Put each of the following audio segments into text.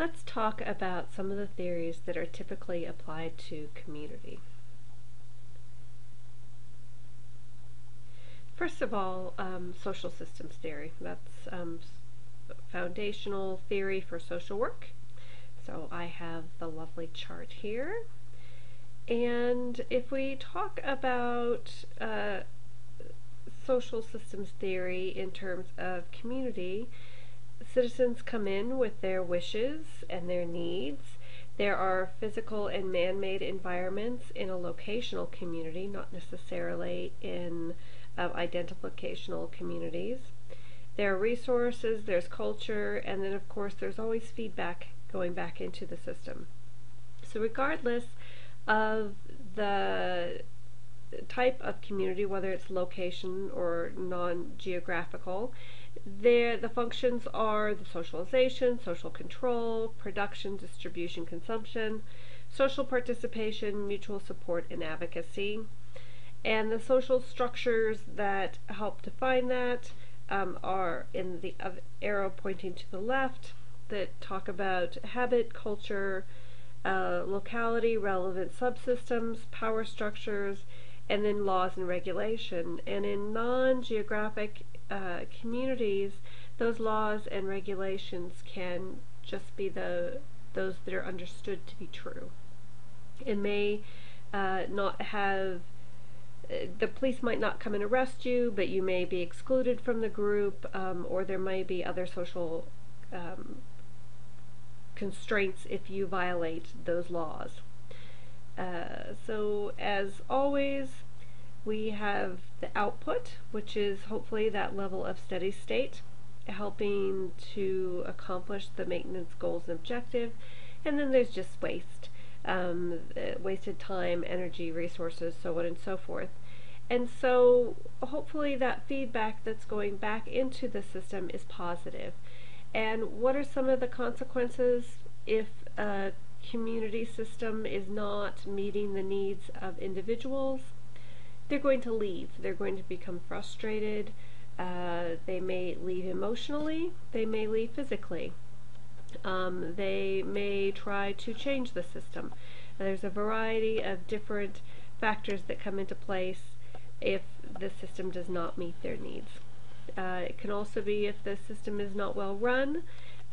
Let's talk about some of the theories that are typically applied to community. First of all, social systems theory. That's foundational theory for social work. So I have the lovely chart here. And if we talk about social systems theory in terms of community, citizens come in with their wishes and their needs. There are physical and man-made environments in a locational community, not necessarily in identificational communities. There are resources, there's culture, and then of course there's always feedback going back into the system. So regardless of the type of community, whether it's location or non-geographical, the functions are the socialization, social control, production, distribution, consumption, social participation, mutual support, and advocacy. And the social structures that help define that are in the arrow pointing to the left, that talk about habit, culture, locality, relevant subsystems, power structures, and then laws and regulation. And in non-geographic communities, those laws and regulations can just be those that are understood to be true. It may not have, the police might not come and arrest you, but you may be excluded from the group, or there may be other social constraints if you violate those laws. So as always, we have the output, which is hopefully that level of steady state, helping to accomplish the maintenance goals and objective. And then there's just waste, wasted time, energy, resources, so on and so forth. And so hopefully that feedback that's going back into the system is positive. And what are some of the consequences if a community system is not meeting the needs of individuals? They're going to leave. They're going to become frustrated. They may leave emotionally. They may leave physically. They may try to change the system. There's a variety of different factors that come into place if the system does not meet their needs. It can also be if the system is not well run.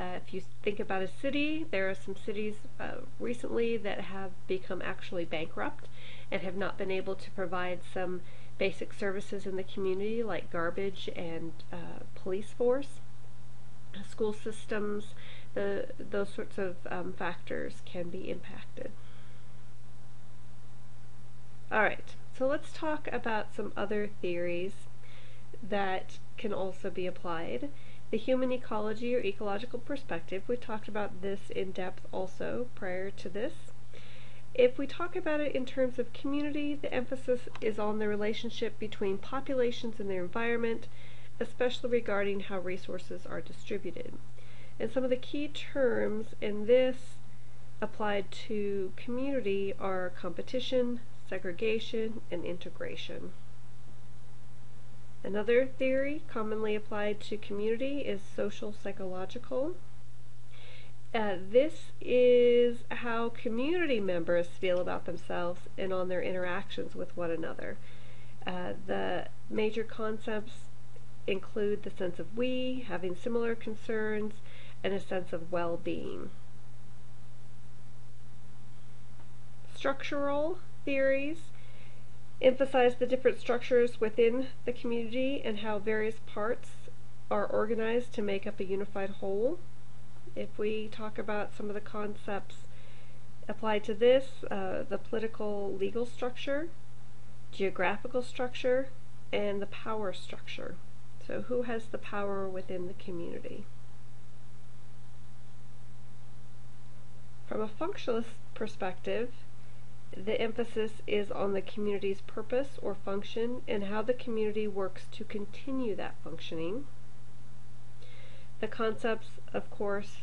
If you think about a city, there are some cities recently that have become actually bankrupt and have not been able to provide some basic services in the community like garbage and police force. School systems, those sorts of factors can be impacted. Alright, so let's talk about some other theories that can also be applied. The human ecology or ecological perspective, we talked about this in depth also prior to this. If we talk about it in terms of community, the emphasis is on the relationship between populations and their environment, especially regarding how resources are distributed. And some of the key terms in this applied to community are competition, segregation, and integration. Another theory commonly applied to community is social psychological. This is how community members feel about themselves and on their interactions with one another. The major concepts include the sense of we, having similar concerns, and a sense of well-being. Structural theories emphasize the different structures within the community and how various parts are organized to make up a unified whole. If we talk about some of the concepts applied to this, the political legal structure, geographical structure, and the power structure. So who has the power within the community? From a functionalist perspective, the emphasis is on the community's purpose or function and how the community works to continue that functioning. The concepts, of course,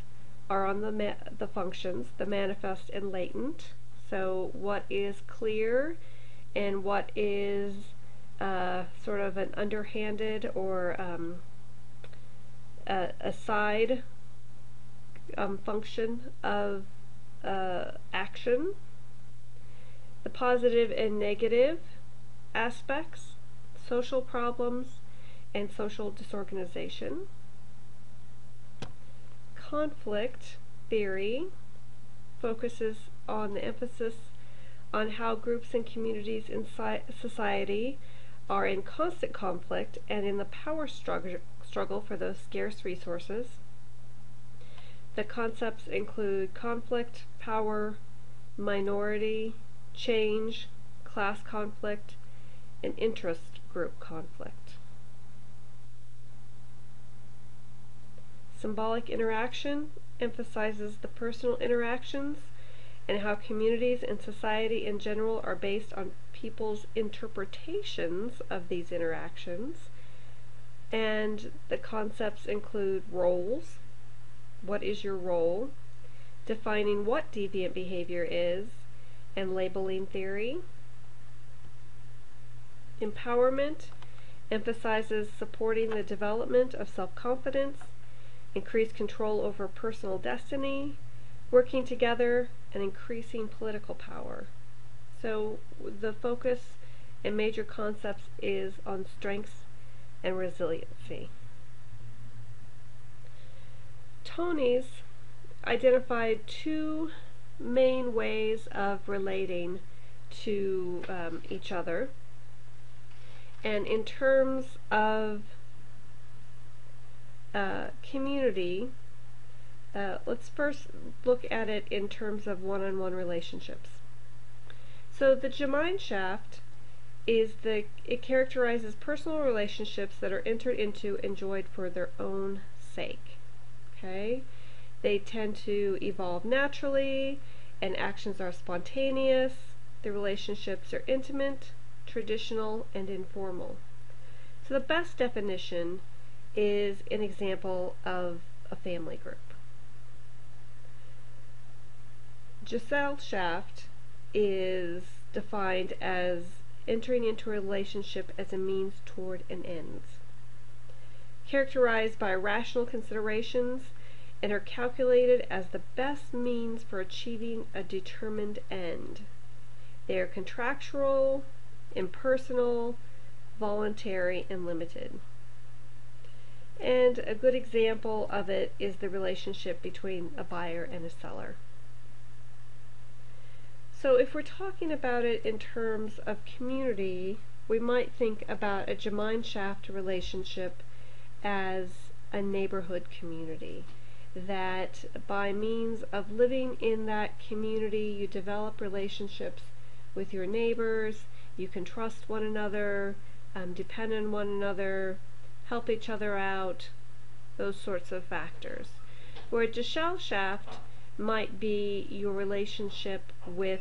are on the functions, the manifest and latent. So what is clear and what is sort of an underhanded or a side function of action, the positive and negative aspects, social problems, and social disorganization. Conflict theory focuses on the emphasis on how groups and communities in society are in constant conflict and in the power struggle for those scarce resources. The concepts include conflict, power, minority, change, class conflict, and interest group conflict. Symbolic interaction emphasizes the personal interactions and how communities and society in general are based on people's interpretations of these interactions. And the concepts include roles. What is your role? Defining what deviant behavior is, and labeling theory. Empowerment emphasizes supporting the development of self-confidence, increased control over personal destiny, working together, and increasing political power. So the focus and major concepts is on strengths and resiliency. Tony's identified two main ways of relating to each other. And in terms of community, let's first look at it in terms of one-on-one relationships. So the Gemeinschaft it characterizes personal relationships that are entered into and enjoyed for their own sake. Okay? They tend to evolve naturally, and actions are spontaneous. The relationships are intimate, traditional, and informal. So the best definition is an example of a family group. Gesellschaft is defined as entering into a relationship as a means toward an end, characterized by rational considerations, and are calculated as the best means for achieving a determined end. They are contractual, impersonal, voluntary, and limited. And a good example of it is the relationship between a buyer and a seller. So if we're talking about it in terms of community, we might think about a Gemeinschaft relationship as a neighborhood community, that by means of living in that community, you develop relationships with your neighbors, you can trust one another, depend on one another, help each other out, those sorts of factors. Where Gesellschaft might be your relationship with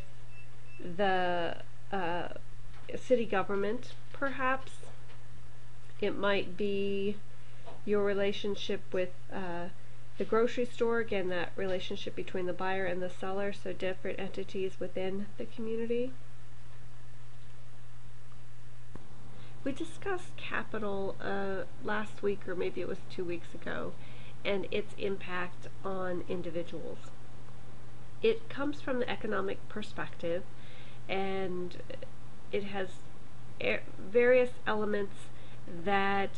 the city government, perhaps. It might be your relationship with the grocery store, again, that relationship between the buyer and the seller, so different entities within the community. We discussed capital last week, or maybe it was 2 weeks ago, and its impact on individuals. It comes from the economic perspective, and it has various elements that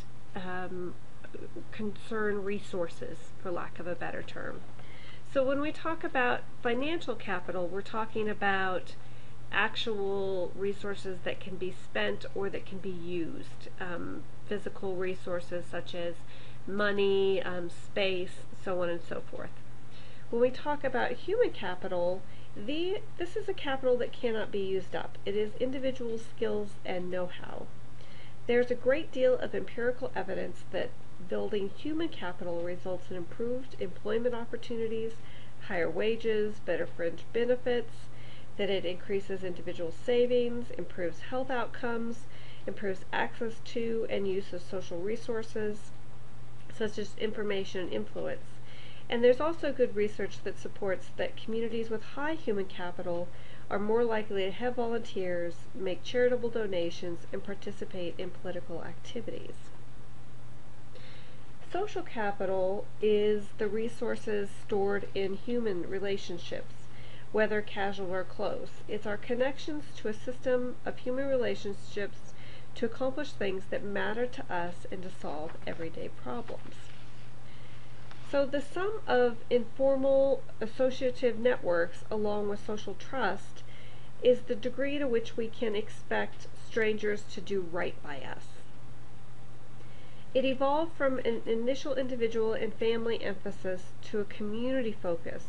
concern resources, for lack of a better term. So when we talk about financial capital, we're talking about actual resources that can be spent or that can be used. Physical resources such as money, space, so on and so forth. When we talk about human capital, this is a capital that cannot be used up. It is individual skills and know-how. There's a great deal of empirical evidence that building human capital results in improved employment opportunities, higher wages, better fringe benefits, that it increases individual savings, improves health outcomes, improves access to and use of social resources, such as information and influence. And there's also good research that supports that communities with high human capital are more likely to have volunteers, make charitable donations, and participate in political activities. social capital is the resources stored in human relationships, whether casual or close. It's our connections to a system of human relationships to accomplish things that matter to us and to solve everyday problems. So the sum of informal associative networks along with social trust is the degree to which we can expect strangers to do right by us. It evolved from an initial individual and family emphasis to a community focus,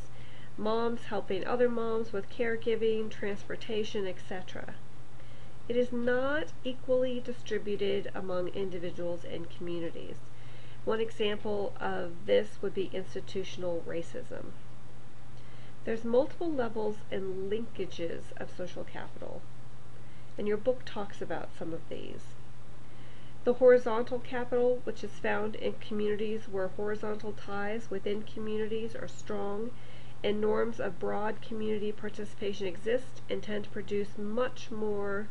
moms helping other moms with caregiving, transportation, etc. It is not equally distributed among individuals and communities. One example of this would be institutional racism. There's multiple levels and linkages of social capital, and your book talks about some of these. The horizontal capital, which is found in communities where horizontal ties within communities are strong and norms of broad community participation exist and tend to produce much more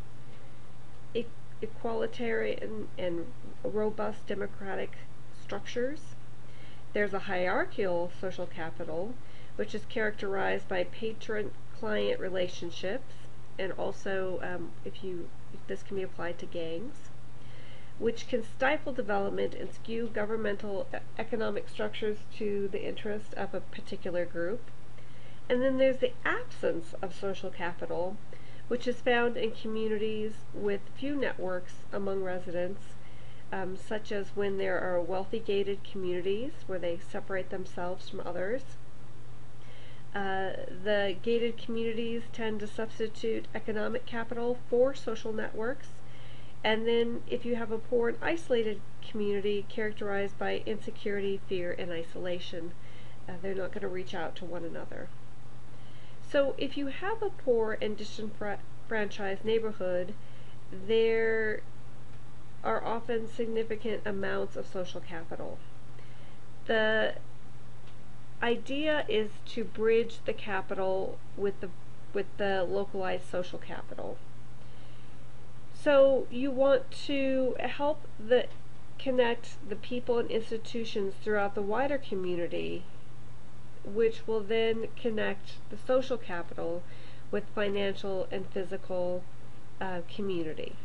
equalitarian and robust democratic structures. There's a hierarchical social capital, which is characterized by patron-client relationships, and also, this can be applied to gangs, which can stifle development and skew governmental economic structures to the interest of a particular group. And then there's the absence of social capital, which is found in communities with few networks among residents, such as when there are wealthy gated communities where they separate themselves from others. The gated communities tend to substitute economic capital for social networks. And then if you have a poor and isolated community characterized by insecurity, fear, and isolation, they're not going to reach out to one another. So if you have a poor and disenfranchised neighborhood, there are often significant amounts of social capital. The idea is to bridge the capital with the localized social capital. So you want to help connect the people and institutions throughout the wider community, which will then connect the social capital with financial and physical community.